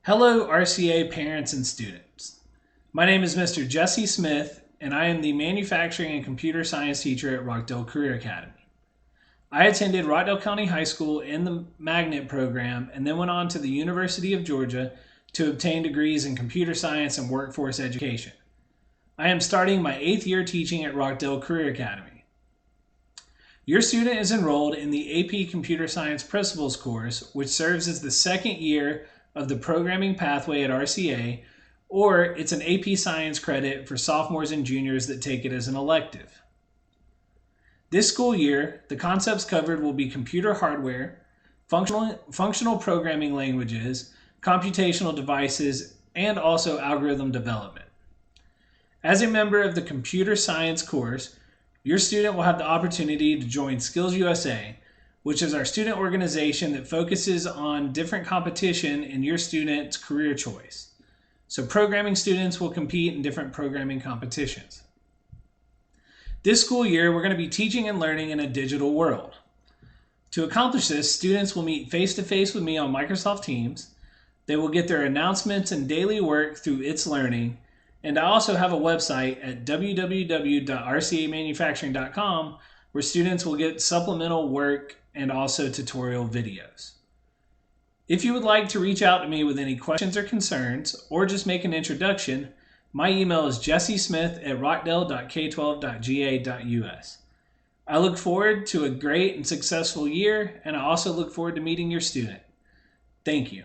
Hello, RCA parents and students. My name is Mr. Jesse Smith, and I am the Manufacturing and Computer Science teacher at Rockdale Career Academy. I attended Rockdale County High School in the Magnet program and then went on to the University of Georgia to obtain degrees in computer science and workforce education. I am starting my 8th year teaching at Rockdale Career Academy. Your student is enrolled in the AP Computer Science Principles course, which serves as the second year of the programming pathway at RCA, or it's an AP Science credit for sophomores and juniors that take it as an elective. This school year, the concepts covered will be computer hardware, functional programming languages, computational devices, and also algorithm development. As a member of the computer science course, your student will have the opportunity to join SkillsUSA, which is our student organization that focuses on different competition in your student's career choice. So programming students will compete in different programming competitions. This school year, we're going to be teaching and learning in a digital world. To accomplish this, students will meet face-to-face with me on Microsoft Teams. They will get their announcements and daily work through It's Learning. And I also have a website at www.rcamanufacturing.com where students will get supplemental work and also tutorial videos. If you would like to reach out to me with any questions or concerns, or just make an introduction, my email is jessesmith@rockdale.k12.ga.us. I look forward to a great and successful year, and I also look forward to meeting your student. Thank you.